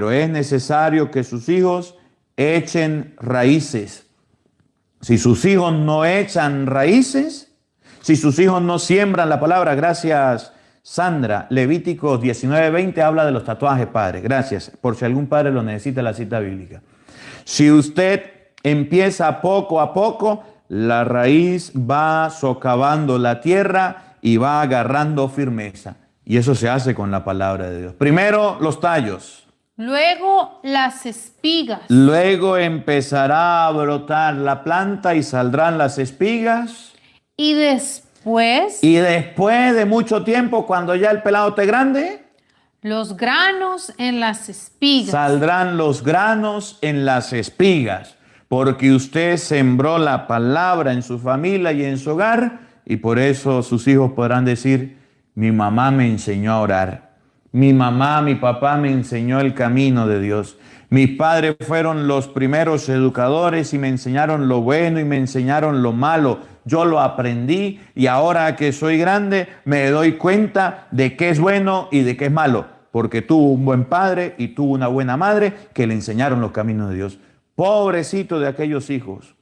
pero es necesario que sus hijos echen raíces. Si sus hijos no echan raíces, si sus hijos no siembran la palabra, gracias Sandra, Levíticos 19:20 habla de los tatuajes, padre, gracias, por si algún padre lo necesita la cita bíblica. Si usted empieza poco a poco, la raíz va socavando la tierra y va agarrando firmeza. Y eso se hace con la palabra de Dios. Primero los tallos. Luego las espigas. Luego empezará a brotar la planta y saldrán las espigas. Y después Y después de mucho tiempo, cuando ya el pelado esté grande, los granos en las espigas. saldrán los granos en las espigas. Porque usted sembró la palabra en su familia y en su hogar. Y por eso sus hijos podrán decir, mi mamá me enseñó a orar. Mi mamá, mi papá me enseñó el camino de Dios. Mis padres fueron los primeros educadores y me enseñaron lo bueno y me enseñaron lo malo. Yo lo aprendí y ahora que soy grande me doy cuenta de qué es bueno y de qué es malo. Porque tuvo un buen padre y tuvo una buena madre que le enseñaron los caminos de Dios. Pobrecito de aquellos hijos,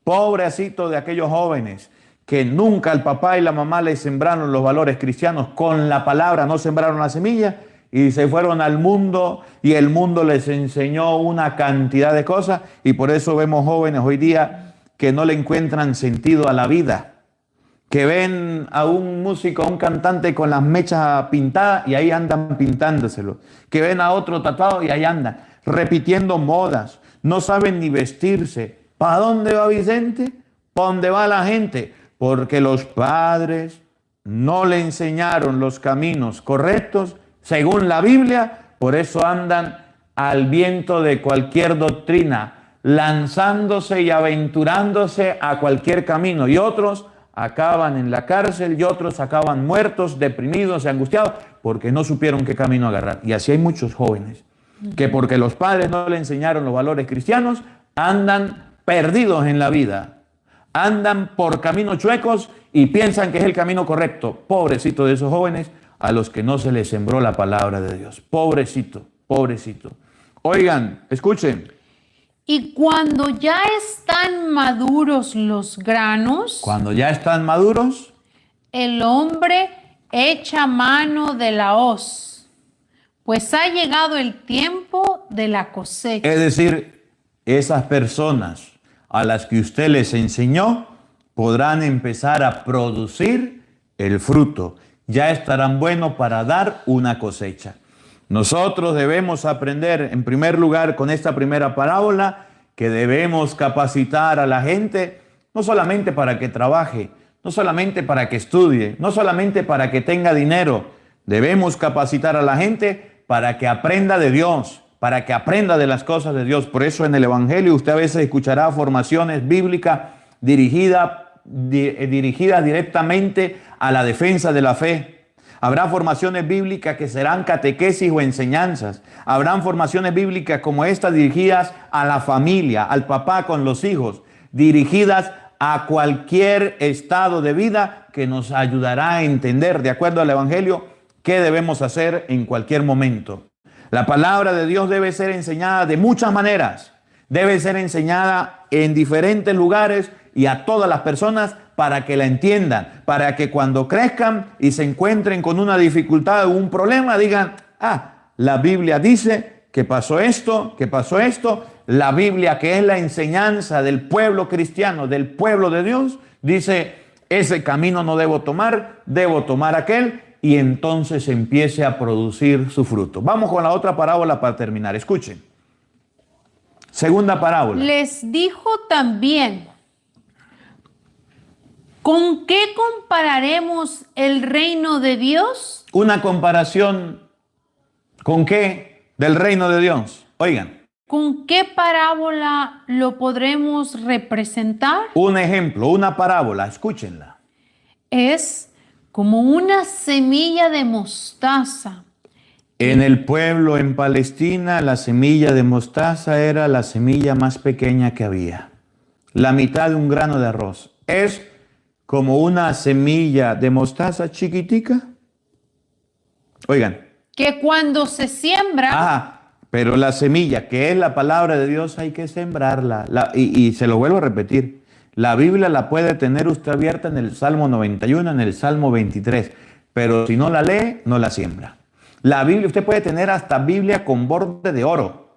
pobrecito de aquellos jóvenes que nunca el papá y la mamá les sembraron los valores cristianos con la palabra, no sembraron la semilla y se fueron al mundo y el mundo les enseñó una cantidad de cosas y por eso vemos jóvenes hoy día que no le encuentran sentido a la vida, que ven a un músico, a un cantante con las mechas pintadas y ahí andan pintándoselo, que ven a otro tatuado y ahí andan repitiendo modas, no saben ni vestirse. ¿Para dónde va Vicente? ¿Para dónde va la gente? Porque los padres no le enseñaron los caminos correctos según la Biblia, por eso andan al viento de cualquier doctrina, lanzándose y aventurándose a cualquier camino. Y otros acaban en la cárcel y otros acaban muertos, deprimidos y angustiados porque no supieron qué camino agarrar. Y así hay muchos jóvenes que porque los padres no le enseñaron los valores cristianos, andan perdidos en la vida. Andan por caminos chuecos y piensan que es el camino correcto. Pobrecito de esos jóvenes a los que no se les sembró la palabra de Dios. Pobrecito, pobrecito. Oigan, escuchen. Y cuando ya están maduros los granos, Cuando ya están maduros, el hombre echa mano de la hoz, pues ha llegado el tiempo de la cosecha. es decir, esas personas a las que usted les enseñó podrán empezar a producir el fruto. Ya estarán buenos para dar una cosecha. Nosotros debemos aprender, en primer lugar, con esta primera parábola, que debemos capacitar a la gente, no solamente para que trabaje, no solamente para que estudie, no solamente para que tenga dinero. Debemos capacitar a la gente para que aprenda de Dios, para que aprenda de las cosas de Dios. Por eso en el Evangelio usted a veces escuchará formaciones bíblicas dirigidas directamente a la defensa de la fe. Habrá formaciones bíblicas que serán catequesis o enseñanzas. Habrán formaciones bíblicas como esta dirigidas a la familia, al papá con los hijos, dirigidas a cualquier estado de vida que nos ayudará a entender, de acuerdo al Evangelio, qué debemos hacer en cualquier momento. La palabra de Dios debe ser enseñada de muchas maneras. Debe ser enseñada en diferentes lugares y a todas las personas para que la entiendan, para que cuando crezcan y se encuentren con una dificultad o un problema digan, la Biblia dice que pasó esto, que pasó esto. La Biblia, que es la enseñanza del pueblo cristiano, del pueblo de Dios, dice, ese camino no debo tomar aquel, y entonces empiece a producir su fruto. Vamos con la otra parábola para terminar. Escuchen. Segunda parábola. Les dijo también, ¿con qué compararemos el reino de Dios? Una comparación, ¿con qué? Del reino de Dios. Oigan. ¿Con qué parábola lo podremos representar? Un ejemplo, una parábola, escúchenla. Es como una semilla de mostaza. En el pueblo, en Palestina, la semilla de mostaza era la semilla más pequeña que había. La mitad de un grano de arroz. Es como una semilla de mostaza chiquitica. Oigan. Que cuando se siembra, Pero la semilla, que es la palabra de Dios, hay que sembrarla. Y se lo vuelvo a repetir. La Biblia la puede tener usted abierta en el Salmo 91, en el Salmo 23. Pero si no la lee, no la siembra. La Biblia, usted puede tener hasta Biblia con borde de oro.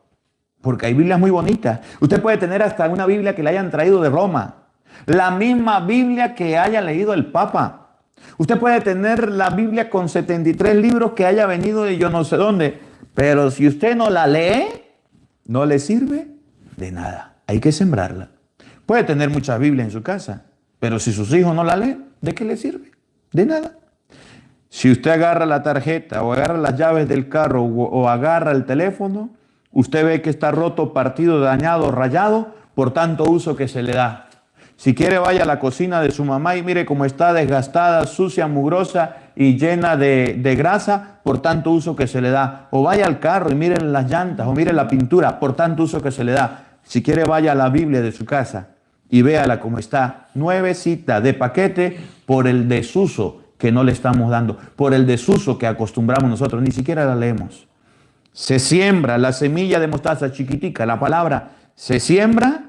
Porque hay Biblias muy bonitas. Usted puede tener hasta una Biblia que le hayan traído de Roma. La misma Biblia que haya leído el Papa. Usted puede tener la Biblia con 73 libros que haya venido de yo no sé dónde. Pero si usted no la lee, no le sirve de nada. Hay que sembrarla. Puede tener muchas Biblias en su casa, pero si sus hijos no la leen, ¿de qué le sirve? De nada. Si usted agarra la tarjeta o agarra las llaves del carro o agarra el teléfono, usted ve que está roto, partido, dañado, rayado por tanto uso que se le da. Si quiere, vaya a la cocina de su mamá y mire cómo está desgastada, sucia, mugrosa y llena de grasa por tanto uso que se le da. O vaya al carro y mire las llantas o mire la pintura por tanto uso que se le da. Si quiere, vaya a la Biblia de su casa y véala cómo está, nuevecita, de paquete, por el desuso que no le estamos dando, por el desuso que acostumbramos nosotros, ni siquiera la leemos. Se siembra la semilla de mostaza chiquitica, la palabra se siembra.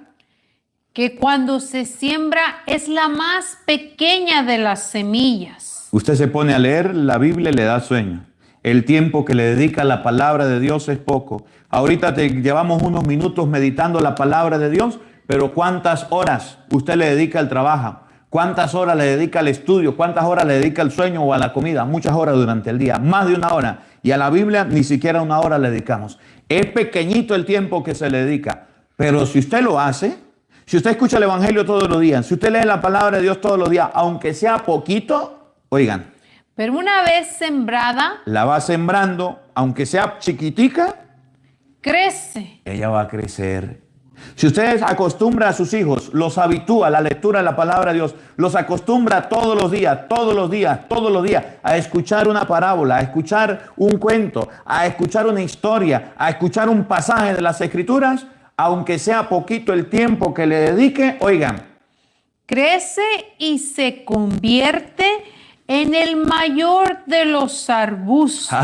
Que cuando se siembra es la más pequeña de las semillas. Usted se pone a leer la Biblia y le da sueño. El tiempo que le dedica a la palabra de Dios es poco. Ahorita llevamos unos minutos meditando la palabra de Dios, pero ¿cuántas horas usted le dedica al trabajo? ¿Cuántas horas le dedica al estudio? ¿Cuántas horas le dedica al sueño o a la comida? Muchas horas durante el día, más de una hora. Y a la Biblia ni siquiera una hora le dedicamos. Es pequeñito el tiempo que se le dedica, pero si usted lo hace, si usted escucha el Evangelio todos los días, si usted lee la palabra de Dios todos los días, aunque sea poquito, oigan. Pero una vez sembrada, la va sembrando, aunque sea chiquitica, crece. Ella va a crecer. Si usted acostumbra a sus hijos, los habitúa a la lectura de la palabra de Dios, los acostumbra todos los días, todos los días, todos los días a escuchar una parábola, a escuchar un cuento, a escuchar una historia, a escuchar un pasaje de las Escrituras, aunque sea poquito el tiempo que le dedique, oigan. Crece y se convierte en el mayor de los arbustos.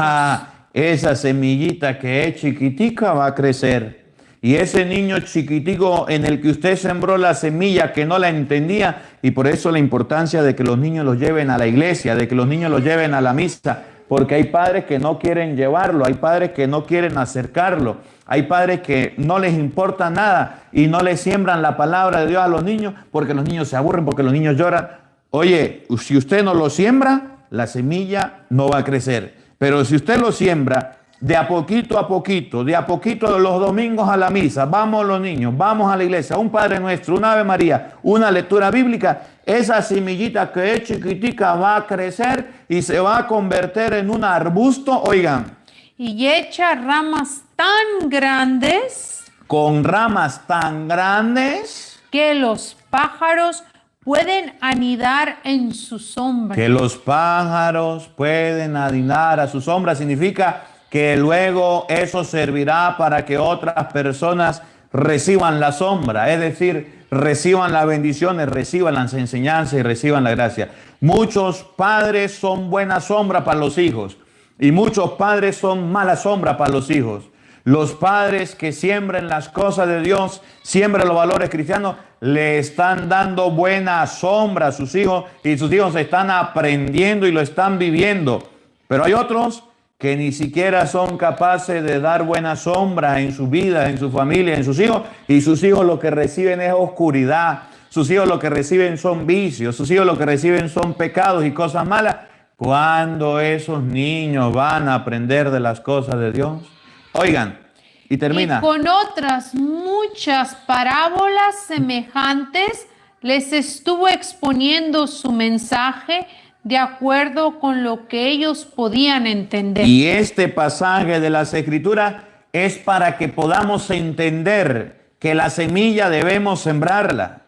Esa semillita que es chiquitica va a crecer. Y ese niño chiquitico en el que usted sembró la semilla que no la entendía, y por eso la importancia de que los niños los lleven a la iglesia, de que los niños los lleven a la misa, porque hay padres que no quieren llevarlo, hay padres que no quieren acercarlo, hay padres que no les importa nada y no les siembran la palabra de Dios a los niños porque los niños se aburren, porque los niños lloran. Oye, si usted no lo siembra, la semilla no va a crecer. Pero si usted lo siembra, de a poquito, los domingos a la misa, vamos los niños, vamos a la iglesia, un Padre Nuestro, una Ave María, una lectura bíblica, esa semillita que es chiquitica va a crecer y se va a convertir en un arbusto, oigan. Y echa ramas tan grandes. Con ramas tan grandes. Que los pájaros pueden anidar en su sombra. Que los pájaros pueden anidar a su sombra significa que luego eso servirá para que otras personas reciban la sombra, es decir, reciban las bendiciones, reciban las enseñanzas y reciban la gracia. Muchos padres son buena sombra para los hijos y muchos padres son mala sombra para los hijos. Los padres que siembran las cosas de Dios, siembran los valores cristianos, le están dando buena sombra a sus hijos y sus hijos están aprendiendo y lo están viviendo. Pero hay otros que ni siquiera son capaces de dar buena sombra en su vida, en su familia, en sus hijos, y sus hijos lo que reciben es oscuridad, sus hijos lo que reciben son vicios, sus hijos lo que reciben son pecados y cosas malas. ¿Cuándo esos niños van a aprender de las cosas de Dios? Oigan, y termina. Y con otras muchas parábolas semejantes les estuvo exponiendo su mensaje de acuerdo con lo que ellos podían entender. Y este pasaje de las Escrituras es para que podamos entender que la semilla debemos sembrarla,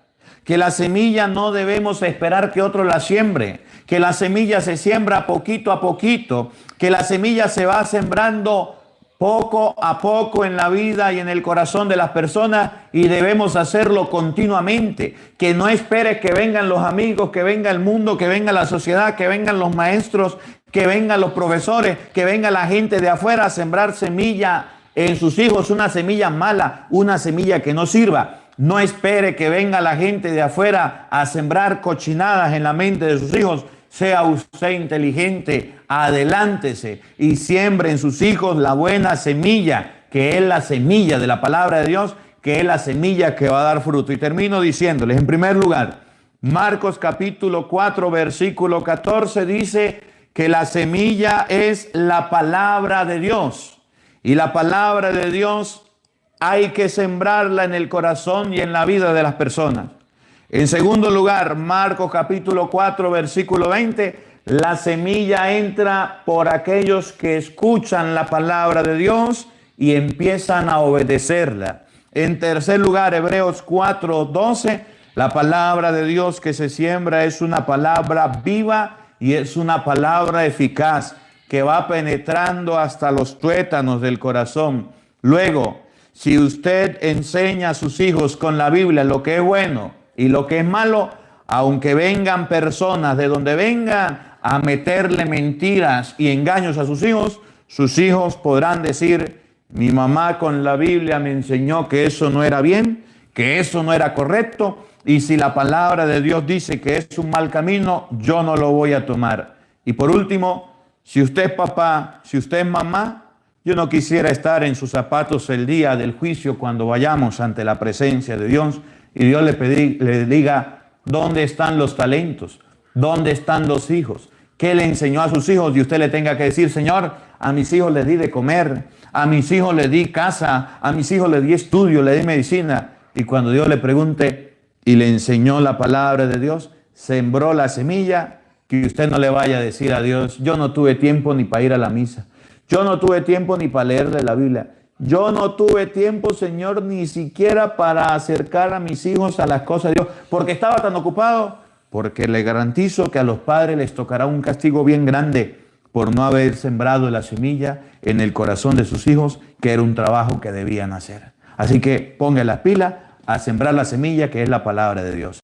que la semilla no debemos esperar que otro la siembre, que la semilla se siembra poquito a poquito, que la semilla se va sembrando poco a poco en la vida y en el corazón de las personas y debemos hacerlo continuamente. Que no espere que vengan los amigos, que venga el mundo, que venga la sociedad, que vengan los maestros, que vengan los profesores, que venga la gente de afuera a sembrar semilla en sus hijos una semilla mala, una semilla que no sirva. No espere que venga la gente de afuera a sembrar cochinadas en la mente de sus hijos. Sea usted inteligente, adelántese y siembre en sus hijos la buena semilla, que es la semilla de la palabra de Dios, que es la semilla que va a dar fruto. Y termino diciéndoles, en primer lugar, Marcos capítulo 4, versículo 14 dice que la semilla es la palabra de Dios. Y la palabra de Dios hay que sembrarla en el corazón y en la vida de las personas. En segundo lugar, Marcos capítulo 4, versículo 20, la semilla entra por aquellos que escuchan la palabra de Dios y empiezan a obedecerla. En tercer lugar, Hebreos 4, 12, la palabra de Dios que se siembra es una palabra viva y es una palabra eficaz que va penetrando hasta los tuétanos del corazón. Luego, si usted enseña a sus hijos con la Biblia lo que es bueno y lo que es malo, aunque vengan personas de donde vengan a meterle mentiras y engaños a sus hijos podrán decir, mi mamá con la Biblia me enseñó que eso no era bien, que eso no era correcto, y si la palabra de Dios dice que es un mal camino, yo no lo voy a tomar. Y por último, si usted es papá, si usted es mamá, yo no quisiera estar en sus zapatos el día del juicio cuando vayamos ante la presencia de Dios y Dios le diga, ¿dónde están los talentos? ¿Dónde están los hijos? ¿Qué le enseñó a sus hijos? Y usted le tenga que decir, Señor, a mis hijos les di de comer, a mis hijos les di casa, a mis hijos les di estudio, les di medicina. Y cuando Dios le pregunte y le enseñó la palabra de Dios, sembró la semilla, que usted no le vaya a decir a Dios, yo no tuve tiempo ni para ir a la misa. Yo no tuve tiempo ni para leer de la Biblia. Yo no tuve tiempo, Señor, ni siquiera para acercar a mis hijos a las cosas de Dios, porque estaba tan ocupado. Porque le garantizo que a los padres les tocará un castigo bien grande por no haber sembrado la semilla en el corazón de sus hijos, que era un trabajo que debían hacer. Así que ponga las pilas a sembrar la semilla que es la palabra de Dios.